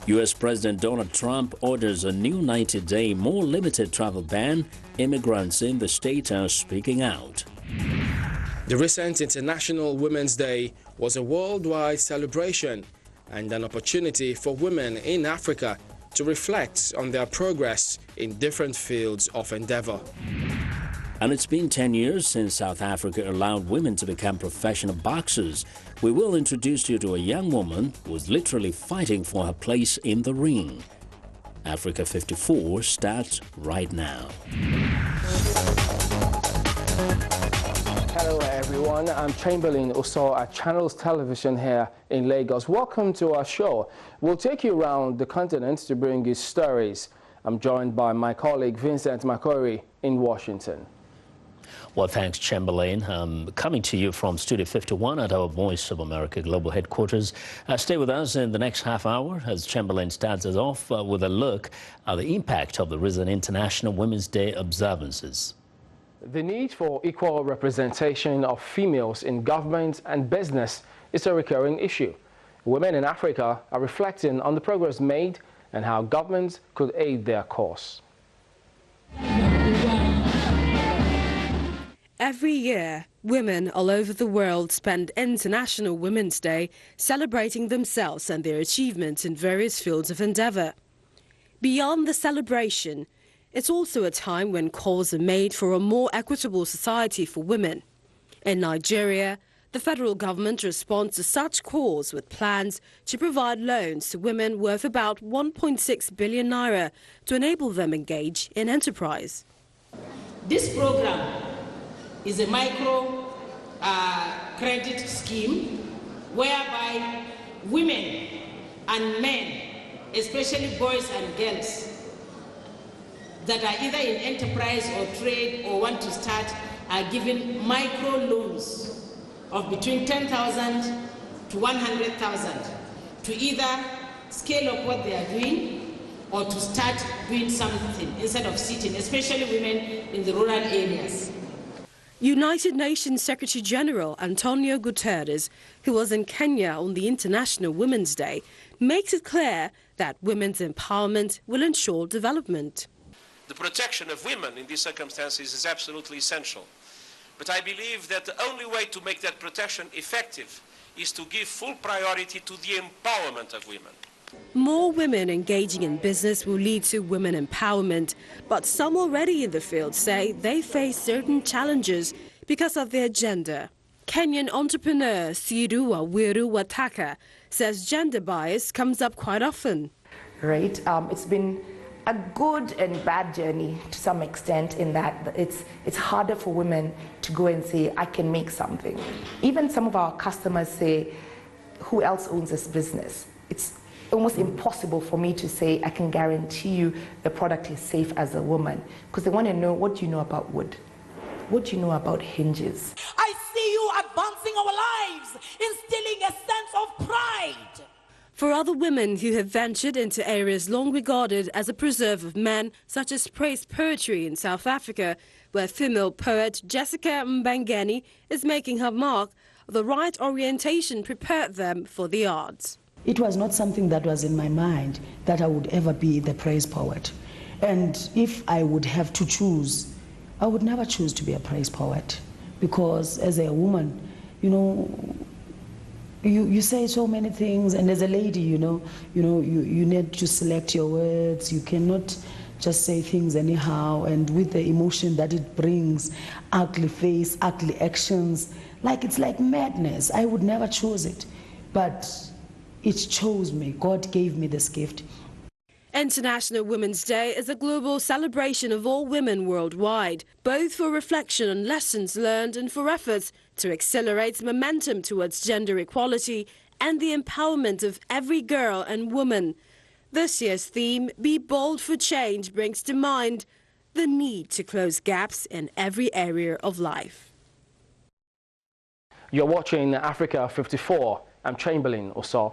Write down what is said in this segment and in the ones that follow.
U.S. President Donald Trump orders a new 90-day, more limited travel ban. Immigrants in the state are speaking out. The recent International Women's Day was a worldwide celebration and an opportunity for women in Africa to reflect on their progress in different fields of endeavor. And it's been 10 years since South Africa allowed women to become professional boxers. We will introduce you to a young woman who is literally fighting for her place in the ring. Africa 54 starts right now. Hello everyone, I'm Chamberlain Oso at Channels Television here in Lagos. Welcome to our show. We'll take you around the continent to bring you stories. I'm joined by my colleague Vincent Makori in Washington. Well, thanks, Chamberlain. Coming to you from Studio 51 at our Voice of America Global Headquarters. Stay with us in the next half hour as Chamberlain starts us off with a look at the impact of the recent International Women's Day observances. The need for equal representation of females in government and business is a recurring issue. Women in Africa are reflecting on the progress made and how governments could aid their cause. Every year, women all over the world spend International Women's Day celebrating themselves and their achievements in various fields of endeavor. Beyond the celebration, it's also a time when calls are made for a more equitable society for women. In Nigeria, the federal government responds to such calls with plans to provide loans to women worth about 1.6 billion naira to enable them engage in enterprise. This program is a micro credit scheme whereby women and men, especially boys and girls, that are either in enterprise or trade or want to start are given micro loans of between 10,000 to 100,000 to either scale up what they are doing or to start doing something instead of sitting, especially women in the rural areas. United Nations Secretary General Antonio Guterres, who was in Kenya on the International Women's Day, makes it clear that women's empowerment will ensure development. The protection of women in these circumstances is absolutely essential. But I believe that the only way to make that protection effective is to give full priority to the empowerment of women. More women engaging in business will lead to women empowerment, but some already in the field say they face certain challenges because of their gender. Kenyan entrepreneur Siru Wawiru Wataka says gender bias comes up quite often. Right, it's been a good and bad journey to some extent in that it's harder for women to go and say, I can make something. Even some of our customers say, who else owns this business? It's almost impossible for me to say, I can guarantee you the product is safe as a woman, because they want to know, what do you know about wood? What do you know about hinges? I see you advancing our lives, instilling a sense of pride. For other women who have ventured into areas long regarded as a preserve of men, such as praise poetry in South Africa, where female poet Jessica Mbangeni is making her mark, the right orientation prepared them for the arts. It was not something that was in my mind that I would ever be the praise poet. And if I would have to choose, I would never choose to be a praise poet, because as a woman, you know, you say so many things, and as a lady, you need to select your words. You cannot just say things anyhow, and with the emotion that it brings, ugly face, ugly actions, it's like madness. I would never choose it, but it chose me. God gave me this gift. International Women's Day is a global celebration of all women worldwide, both for reflection on lessons learned and for efforts to accelerate momentum towards gender equality and the empowerment of every girl and woman. This year's theme, Be Bold for Change, brings to mind the need to close gaps in every area of life. You're watching Africa 54. I'm Chamberlain Oso.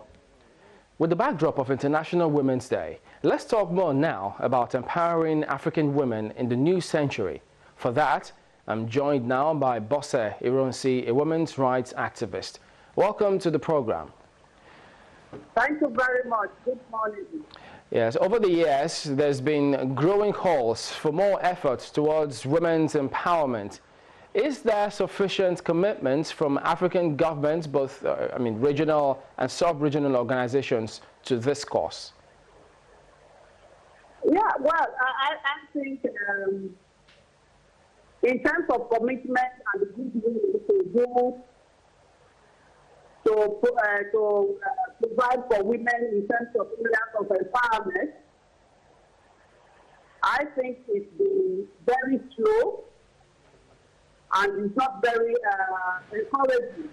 With the backdrop of International Women's Day, let's talk more now about empowering African women in the new century. For that, I'm joined now by Bose, Ironsi, a women's rights activist. Welcome to the program. Thank you very much. Good morning. Yes, over the years, there's been growing calls for more efforts towards women's empowerment. Is there sufficient commitment from African governments, both regional and sub-regional organizations, to this cause? Yeah, well, I think in terms of commitment and the goodwill to provide for women in terms of areas of empowerment, I think it's been very slow and it's not very encouraging.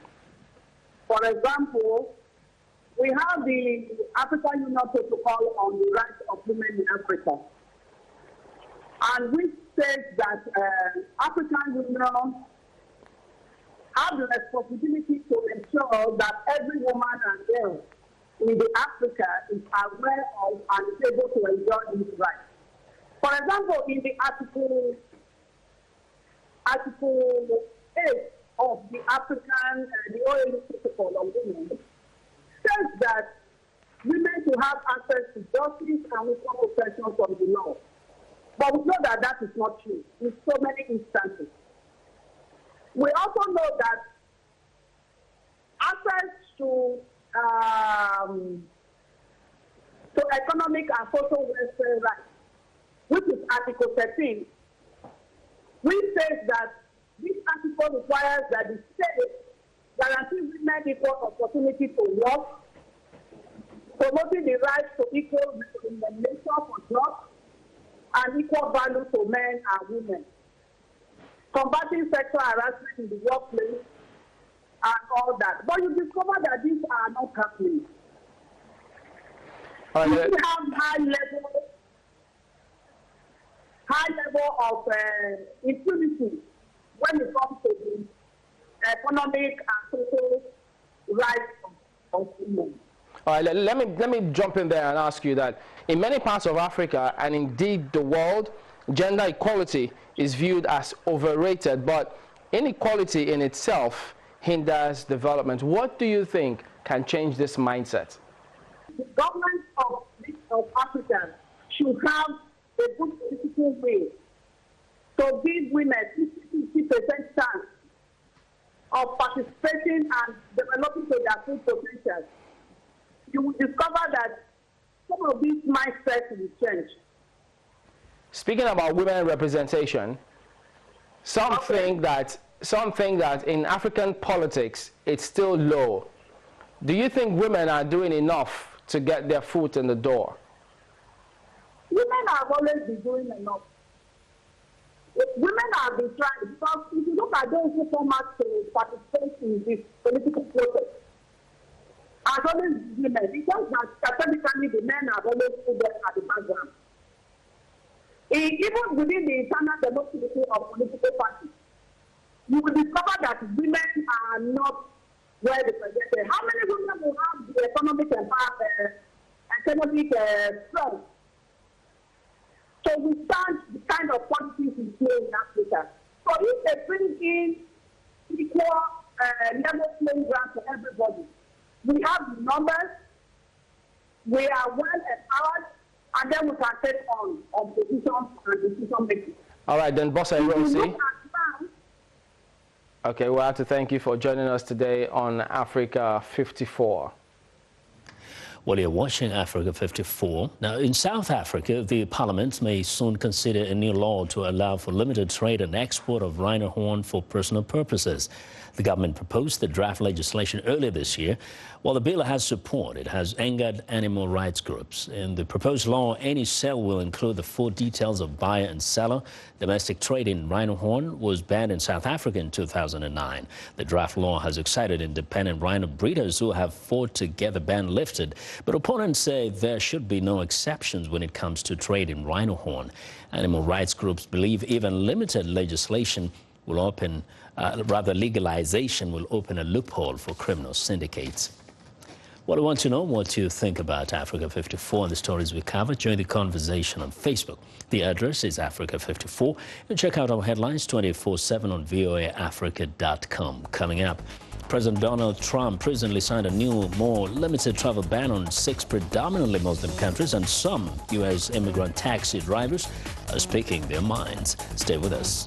For example, we have the African Union Protocol on the Rights of Women in Africa, and which says that African Union have the responsibility to ensure that every woman and girl in the Africa is aware of and is able to enjoy these rights. For example, in the Article 8 of the the OAU Protocol on Women says that women should have access to justice and equal protection from the law. But we know that that is not true in so many instances. We also know that access to economic and social welfare rights, which is Article 13, which says that this article requires that the state guarantee women equal opportunity to work, promoting the right to equal remuneration for jobs, and equal value to men and women, combating sexual harassment in the workplace, and all that. But you discover that these are not happening. We have high level of impunity when it comes to the economic and social rights of women. All right, let me jump in there and ask you that in many parts of Africa and indeed the world, gender equality is viewed as overrated, but inequality in itself hinders development. What do you think can change this mindset? The government of Africa should have a good political way to give women 50% chance of participating and developing to their full potential. You will discover that some of these mindsets will change. Speaking about women representation, some think that in African politics it's still low. Do you think women are doing enough to get their foot in the door? Women have always been doing enough. Women have been trying, because if you look at those who come out to participate in this political process, as always women, because that strategically the men have always put them at the background. Even within the internal democracy of political parties, you will discover that women are not well represented. How many women will have the economic strength to withstand the kind of policies we play in Africa? So if they bring in equal level playing ground for everybody, we have the numbers, we are well empowered, and then we can take on positions and decision making. All right, then, Bose Ironsi. Okay, we have to thank you for joining us today on Africa 54. Well, you're watching Africa 54. Now, in South Africa, the parliament may soon consider a new law to allow for limited trade and export of rhino horn for personal purposes. The government proposed the draft legislation earlier this year. While the bill has support, it has angered animal rights groups. In the proposed law, any sale will include the full details of buyer and seller. Domestic trade in rhino horn was banned in South Africa in 2009. The draft law has excited independent rhino breeders who have fought to get the ban lifted. But opponents say there should be no exceptions when it comes to trade in rhino horn. Animal rights groups believe even limited legislation will open, legalization will open a loophole for criminal syndicates. Well, I want to know what you think about Africa 54 and the stories we cover. Join the conversation on Facebook. The address is Africa 54. And check out our headlines 24/7 on voaafrica.com. Coming up, President Donald Trump recently signed a new, more limited travel ban on 6 predominantly Muslim countries, and some U.S. immigrant taxi drivers are speaking their minds. Stay with us.